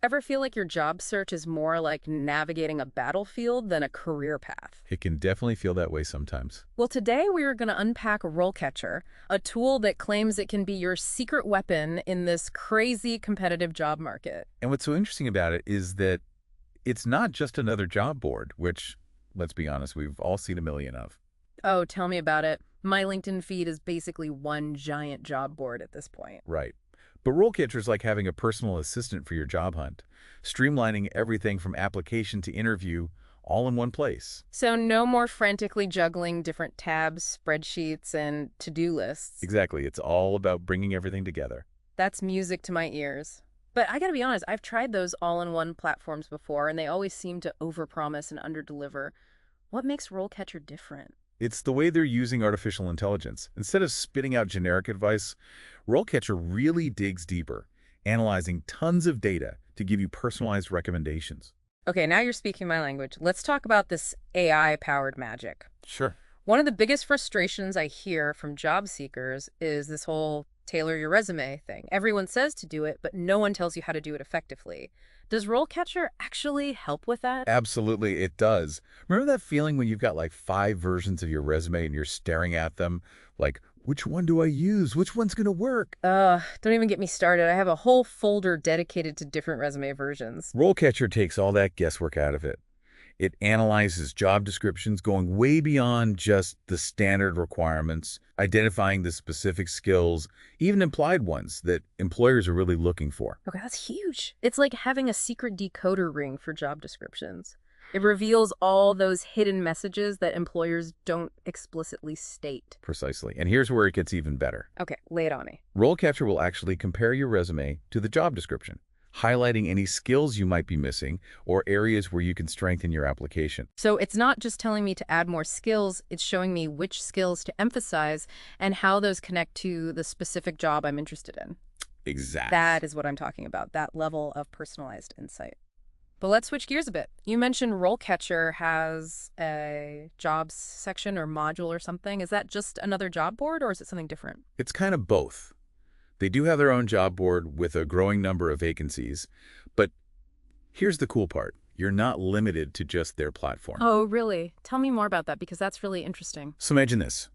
Ever feel like your job search is more like navigating a battlefield than a career path? It can definitely feel that way sometimes. Well, today we are going to unpack RoleCatcher, a tool that claims it can be your secret weapon in this crazy competitive job market. And what's so interesting about it is that it's not just another job board, which, let's be honest, we've all seen a million of. Oh, tell me about it. My LinkedIn feed is basically one giant job board at this point. Right. But RoleCatcher is like having a personal assistant for your job hunt, streamlining everything from application to interview all in one place. So no more frantically juggling different tabs, spreadsheets, and to-do lists. Exactly. It's all about bringing everything together. That's music to my ears. But I gotta be honest, I've tried those all-in-one platforms before, and they always seem to overpromise and underdeliver. What makes RoleCatcher different? It's the way they're using artificial intelligence. Instead of spitting out generic advice, RoleCatcher really digs deeper, analyzing tons of data to give you personalized recommendations. Okay, now you're speaking my language. Let's talk about this AI-powered magic. Sure. One of the biggest frustrations I hear from job seekers is this whole tailor your resume thing. Everyone says to do it, but no one tells you how to do it effectively. Does RoleCatcher actually help with that? Absolutely, it does. Remember that feeling when you've got like 5 versions of your resume and you're staring at them? Like, which one do I use? Which one's going to work? Don't even get me started. I have a whole folder dedicated to different resume versions. RoleCatcher takes all that guesswork out of it. It analyzes job descriptions going way beyond just the standard requirements, identifying the specific skills, even implied ones that employers are really looking for. Okay, that's huge. It's like having a secret decoder ring for job descriptions. It reveals all those hidden messages that employers don't explicitly state. Precisely. And here's where it gets even better. Okay, lay it on me. RoleCatcher will actually compare your resume to the job description, highlighting any skills you might be missing or areas where you can strengthen your application. So it's not just telling me to add more skills, it's showing me which skills to emphasize and how those connect to the specific job I'm interested in. Exactly. That is what I'm talking about, that level of personalized insight. But let's switch gears a bit. You mentioned RoleCatcher has a jobs section or module or something. Is that just another job board or is it something different? It's kind of both. They do have their own job board with a growing number of vacancies, but here's the cool part. You're not limited to just their platform. Oh, really? Tell me more about that because that's really interesting. So imagine this.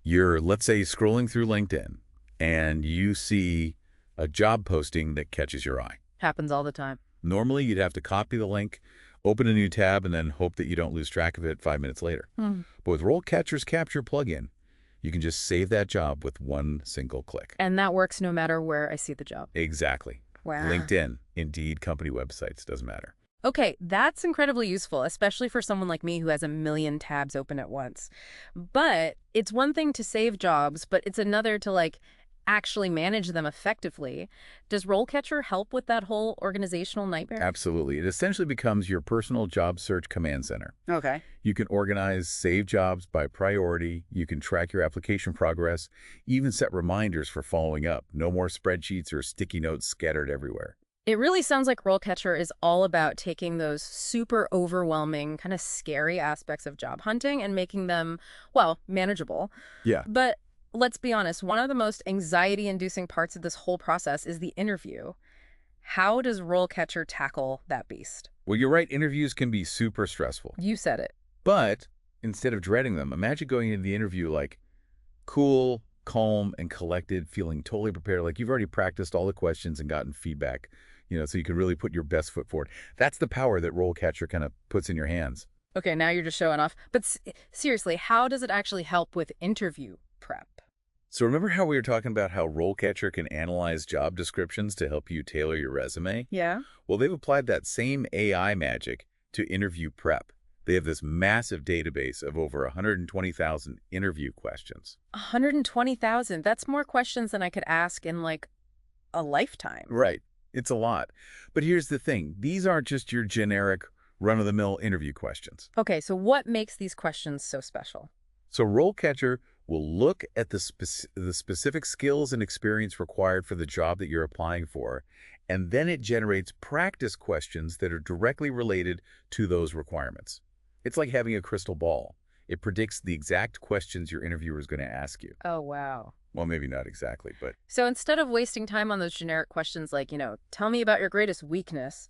You're, let's say, scrolling through LinkedIn, and you see a job posting that catches your eye. Happens all the time. Normally, you'd have to copy the link, open a new tab, and then hope that you don't lose track of it 5 minutes later. But with RoleCatcher's Capture plugin, you can just save that job with one single click. And that works no matter where I see the job. Exactly. Wow. LinkedIn, Indeed, company websites, doesn't matter. Okay, that's incredibly useful, especially for someone like me who has a million tabs open at once. But it's one thing to save jobs, but it's another to actually manage them effectively. Does RoleCatcher help with that whole organizational nightmare? Absolutely. It essentially becomes your personal job search command center. Okay. You can organize save jobs by priority. You can track your application progress, even set reminders for following up. No more spreadsheets or sticky notes scattered everywhere. It really sounds like RoleCatcher is all about taking those super overwhelming, kind of scary aspects of job hunting and making them, well, manageable. Yeah. But let's be honest, one of the most anxiety-inducing parts of this whole process is the interview. How does RoleCatcher tackle that beast? Well, you're right. Interviews can be super stressful. You said it. But instead of dreading them, imagine going into the interview like cool, calm, and collected, feeling totally prepared, like you've already practiced all the questions and gotten feedback, so you can really put your best foot forward. That's the power that RoleCatcher kind of puts in your hands. Okay, now you're just showing off. But seriously, how does it actually help with interview prep? So remember how we were talking about how RoleCatcher can analyze job descriptions to help you tailor your resume? Yeah? Well, they've applied that same AI magic to interview prep. They have this massive database of over 120,000 interview questions. 120,000. That's more questions than I could ask in a lifetime. Right. It's a lot. But here's the thing. These aren't just your generic run-of-the-mill interview questions. Okay, so what makes these questions so special? So RoleCatcher will look at the specific skills and experience required for the job that you're applying for, and then it generates practice questions that are directly related to those requirements. It's like having a crystal ball. It predicts the exact questions your interviewer is going to ask you. Oh, wow. Well, maybe not exactly, but So instead of wasting time on those generic questions like, tell me about your greatest weakness,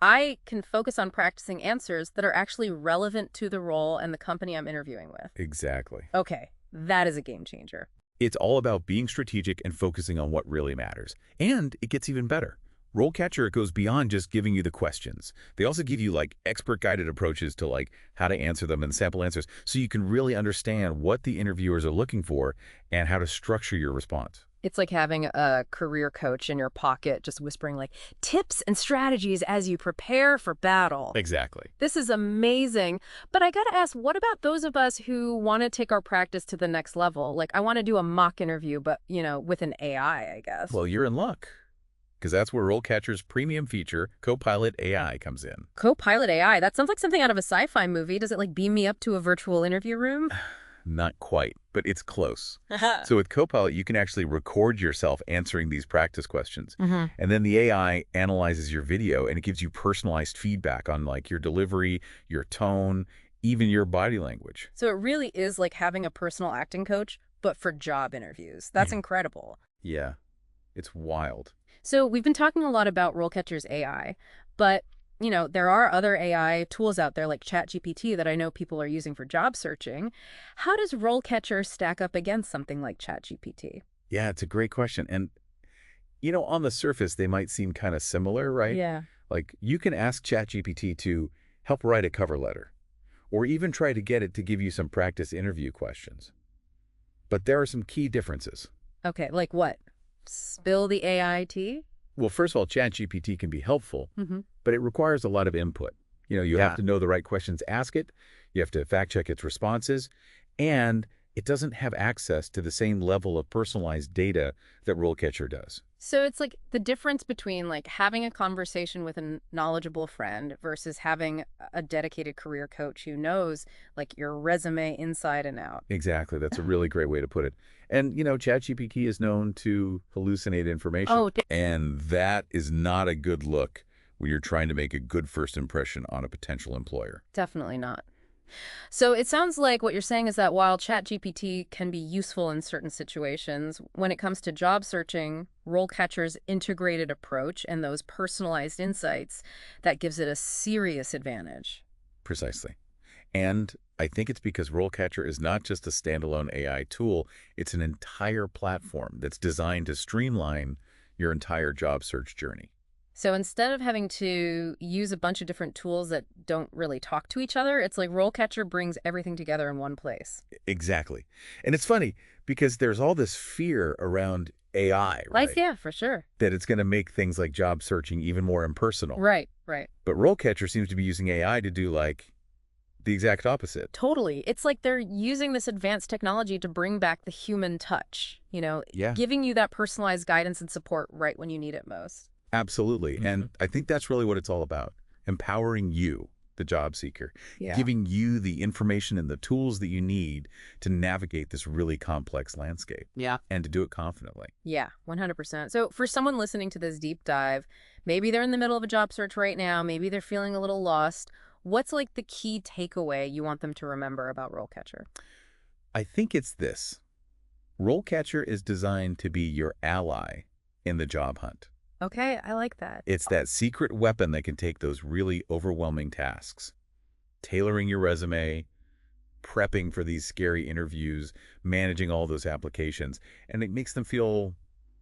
I can focus on practicing answers that are actually relevant to the role and the company I'm interviewing with. exactly. Okay, that is a game changer. It's all about being strategic and focusing on what really matters. And it gets even better. RoleCatcher goes beyond just giving you the questions. They also give you like expert-guided approaches to like how to answer them and sample answers so you can really understand what the interviewers are looking for and how to structure your response. It's like having a career coach in your pocket just whispering like tips and strategies as you prepare for battle. Exactly. This is amazing. But I gotta ask, what about those of us who want to take our practice to the next level? Like, I want to do a mock interview, but, with an AI, I guess. Well, you're in luck because that's where RoleCatcher's premium feature, Copilot AI, comes in. Copilot AI, that sounds like something out of a sci-fi movie. Does it like beam me up to a virtual interview room? Not quite, but it's close. So with Copilot, you can actually record yourself answering these practice questions. Mm-hmm. And then the AI analyzes your video and it gives you personalized feedback on like your delivery, your tone, even your body language. So it really is like having a personal acting coach, but for job interviews. That's incredible. Yeah, it's wild. So we've been talking a lot about RoleCatcher's AI, but there are other AI tools out there like ChatGPT that I know people are using for job searching. How does RoleCatcher stack up against something like ChatGPT? Yeah, it's a great question. And, on the surface, they might seem kind of similar, right? Yeah. Like you can ask ChatGPT to help write a cover letter or even try to get it to give you some practice interview questions. But there are some key differences. Okay, like what? Spill the AI tea? Well, first of all, ChatGPT can be helpful, Mm-hmm. but it requires a lot of input. You Yeah. have to know the right questions to ask it, you have to fact check its responses, and it doesn't have access to the same level of personalized data that RoleCatcher does. So it's like the difference between like having a conversation with a knowledgeable friend versus having a dedicated career coach who knows like your resume inside and out. Exactly. That's a really great way to put it. And, ChatGPT is known to hallucinate information. Oh, And that is not a good look when you're trying to make a good first impression on a potential employer. definitely not. So it sounds like what you're saying is that while ChatGPT can be useful in certain situations, when it comes to job searching, RoleCatcher's integrated approach and those personalized insights, that gives it a serious advantage. Precisely. And I think it's because RoleCatcher is not just a standalone AI tool, it's an entire platform that's designed to streamline your entire job search journey. So instead of having to use a bunch of different tools that don't really talk to each other, it's like RoleCatcher brings everything together in one place. Exactly. And it's funny because there's all this fear around AI, right? Yeah, for sure. That it's going to make things like job searching even more impersonal. Right, right. But RoleCatcher seems to be using AI to do like the exact opposite. Totally. It's like they're using this advanced technology to bring back the human touch, Yeah, giving you that personalized guidance and support right when you need it most. absolutely. And I think that's really what it's all about. Empowering you, the job seeker, Yeah. giving you the information and the tools that you need to navigate this really complex landscape Yeah. and to do it confidently. Yeah, 100%. So for someone listening to this deep dive, maybe they're in the middle of a job search right now, maybe they're feeling a little lost. What's like the key takeaway you want them to remember about RoleCatcher? I think it's this. RoleCatcher is designed to be your ally in the job hunt. Okay, I like that. It's that secret weapon that can take those really overwhelming tasks. Tailoring your resume, prepping for these scary interviews, managing all those applications, and it makes them feel,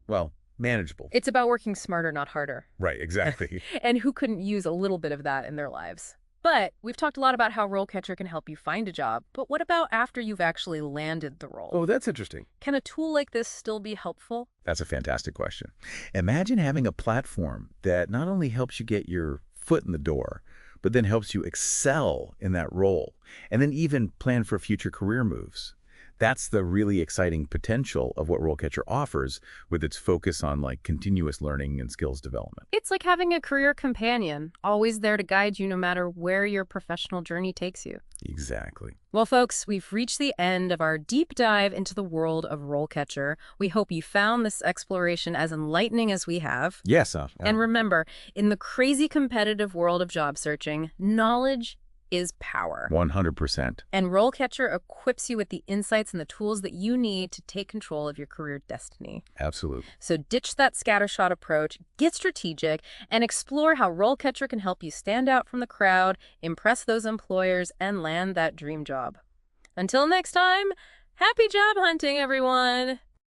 well, manageable. It's about working smarter, not harder. Right, exactly. And who couldn't use a little bit of that in their lives? But we've talked a lot about how RoleCatcher can help you find a job. But what about after you've actually landed the role? Oh, that's interesting. Can a tool like this still be helpful? That's a fantastic question. Imagine having a platform that not only helps you get your foot in the door, but then helps you excel in that role, and then even plan for future career moves. That's the really exciting potential of what RoleCatcher offers with its focus on like continuous learning and skills development. It's like having a career companion, always there to guide you no matter where your professional journey takes you. Exactly. Well, folks, we've reached the end of our deep dive into the world of RoleCatcher. We hope you found this exploration as enlightening as we have. Yes. And remember, in the crazy competitive world of job searching, knowledge is power. 100%. And RoleCatcher equips you with the insights and the tools that you need to take control of your career destiny. Absolutely. So ditch that scattershot approach, get strategic, and explore how RoleCatcher can help you stand out from the crowd, impress those employers, and land that dream job. Until next time, happy job hunting, everyone!